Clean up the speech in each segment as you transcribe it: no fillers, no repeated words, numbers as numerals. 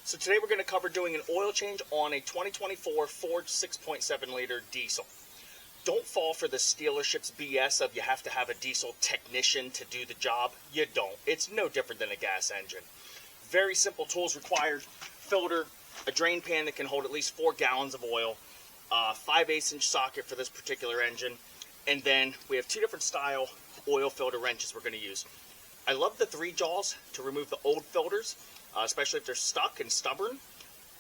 So today we're going to cover doing an oil change on a 2024 Ford 6.7 liter diesel. Don't fall for the dealership's BS of you have to have a diesel technician to do the job. You don't. It's no different than a gas engine. Very simple tools required: filter, a drain pan that can hold at least 4 gallons of oil, 5/8 inch socket for this particular engine, and then we have 2 different style oil filter wrenches we're going to use. I love the 3 jaws to remove the old filters, especially if they're stuck and stubborn,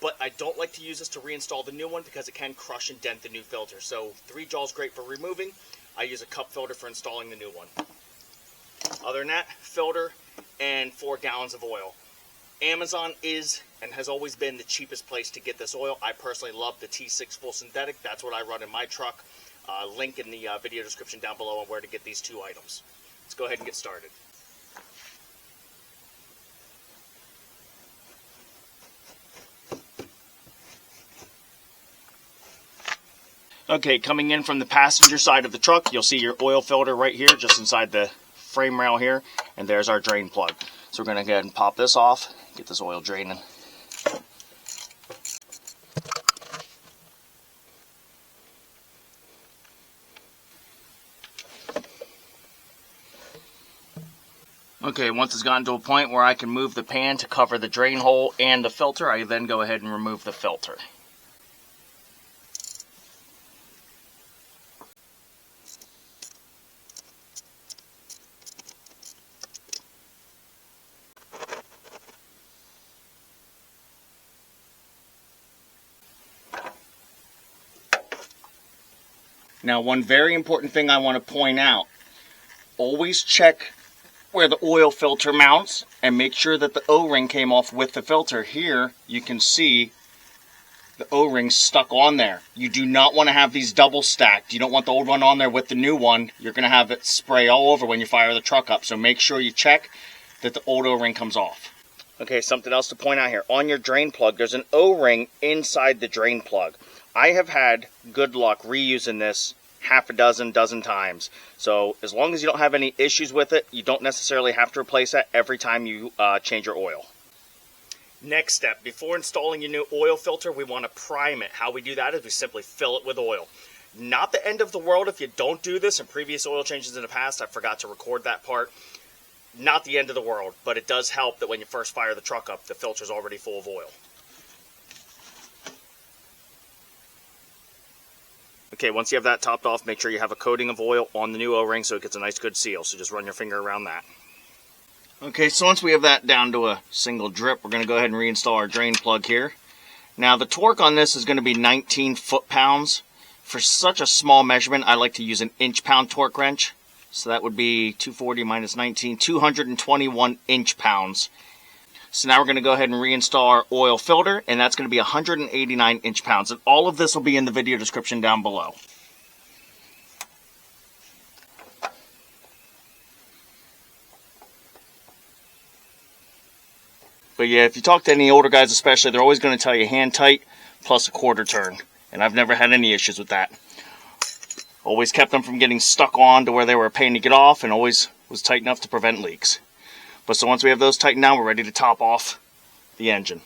but I don't like to use this to reinstall the new one because it can crush and dent the new filter. So 3 jaws great for removing. I use a cup filter for installing the new one. Other than that, filter and 4 gallons of oil. Amazon is and has always been the cheapest place to get this oil. I personally love the T6 full synthetic. That's what I run in my truck. Link in the video description down below on where to get these 2 items. Let's go ahead and get started. Okay, coming in from the passenger side of the truck, you'll see your oil filter right here, just inside the frame rail here, and there's our drain plug. So we're going to go ahead and pop this off, get this oil draining. Okay, once it's gotten to a point where I can move the pan to cover the drain hole and the filter, I then go ahead and remove the filter. Now, one very important thing I want to point out, always check where the oil filter mounts and make sure that the O-ring came off with the filter. Here, you can see the O-ring stuck on there. You do not want to have these double stacked. You don't want the old one on there with the new one. You're going to have it spray all over when you fire the truck up. So make sure you check that the old O-ring comes off. Okay, something else to point out here. On your drain plug, there's an O-ring inside the drain plug. I have had good luck reusing this half a dozen times. So as long as you don't have any issues with it, you don't necessarily have to replace that every time you change your oil. Next step, before installing your new oil filter, we want to prime it. How we do that is we simply fill it with oil. Not the end of the world if you don't do this. In previous oil changes in the past, I forgot to record that part. Not the end of the world, but it does help that when you first fire the truck up, the filter's already full of oil. Okay, once you have that topped off, make sure you have a coating of oil on the new O-ring so it gets a nice good seal. So just run your finger around that. Okay, so once we have that down to a single drip, we're going to go ahead and reinstall our drain plug here. Now the torque on this is going to be 19 foot-pounds. For such a small measurement, I like to use an inch-pound torque wrench. So that would be 240 minus 19, 221 inch-pounds. So now we're going to go ahead and reinstall our oil filter, and that's going to be 189 inch-pounds. And all of this will be in the video description down below. But yeah, if you talk to any older guys especially, they're always going to tell you hand tight plus a quarter turn. And I've never had any issues with that. Always kept them from getting stuck on to where they were a pain to get off, and always was tight enough to prevent leaks. But so once we have those tightened down, we're ready to top off the engine.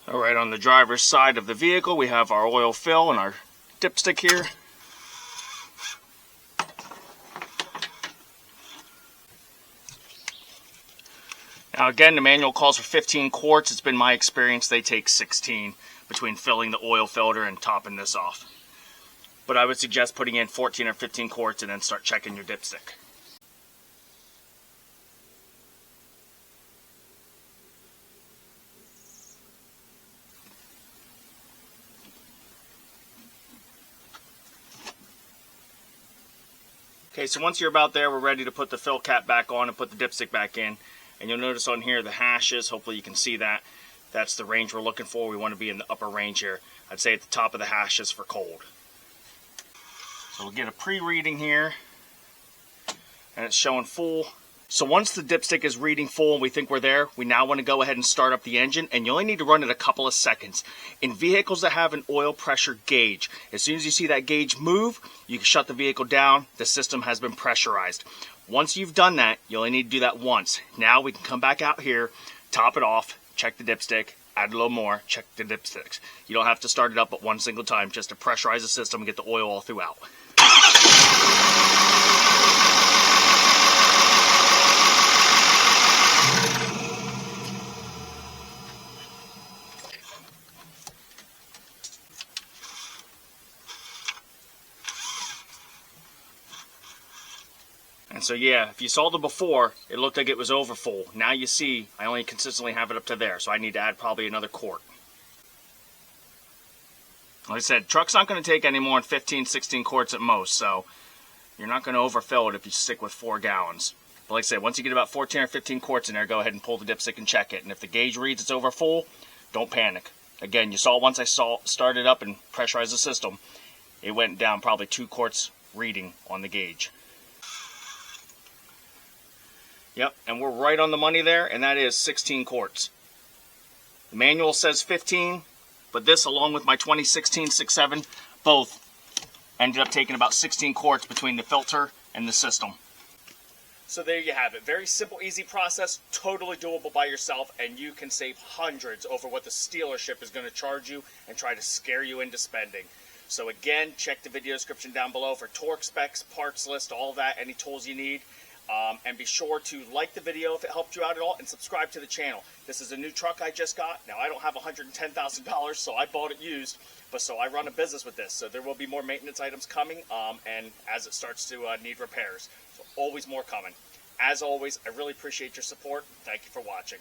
Alright, on the driver's side of the vehicle, we have our oil fill and our dipstick here. Now again, the manual calls for 15 quarts. It's been my experience they take 16 between filling the oil filter and topping this off. But I would suggest putting in 14 or 15 quarts and then start checking your dipstick. Okay, so once you're about there, we're ready to put the fill cap back on and put the dipstick back in. And you'll notice on here the hashes, hopefully you can see that. That's the range we're looking for. We want to be in the upper range here. I'd say at the top of the hashes for cold. So we'll get a pre-reading here. And it's showing full. So once the dipstick is reading full and we think we're there, we now want to go ahead and start up the engine, and you only need to run it a couple of seconds. In vehicles that have an oil pressure gauge, as soon as you see that gauge move, you can shut the vehicle down. The system has been pressurized. Once you've done that, you only need to do that once. Now we can come back out here, top it off, check the dipstick, add a little more, check the dipsticks. You don't have to start it up at one single time, just to pressurize the system and get the oil all throughout. And so yeah, if you saw the before, it looked like it was over full. Now you see, I only consistently have it up to there, so I need to add probably another quart. Like I said, truck's not going to take any more than 15, 16 quarts at most, so you're not going to overfill it if you stick with 4 gallons. But like I said, once you get about 14 or 15 quarts in there, go ahead and pull the dipstick and check it. And if the gauge reads it's over full, don't panic. Again, you saw once I started up and pressurized the system, it went down probably 2 quarts reading on the gauge. Yep, and we're right on the money there, and that is 16 quarts. The manual says 15, but this, along with my 2016 6.7, both ended up taking about 16 quarts between the filter and the system. So there you have it. Very simple, easy process, totally doable by yourself, and you can save hundreds over what the dealership is going to charge you and try to scare you into spending. So again, check the video description down below for torque specs, parts list, all that, any tools you need. And be sure to like the video if it helped you out at all, and subscribe to the channel. This is a new truck I just got. Now, I don't have $110,000, so I bought it used, but so I run a business with this. So there will be more maintenance items coming, and as it starts to need repairs. So always more coming. As always, I really appreciate your support. Thank you for watching.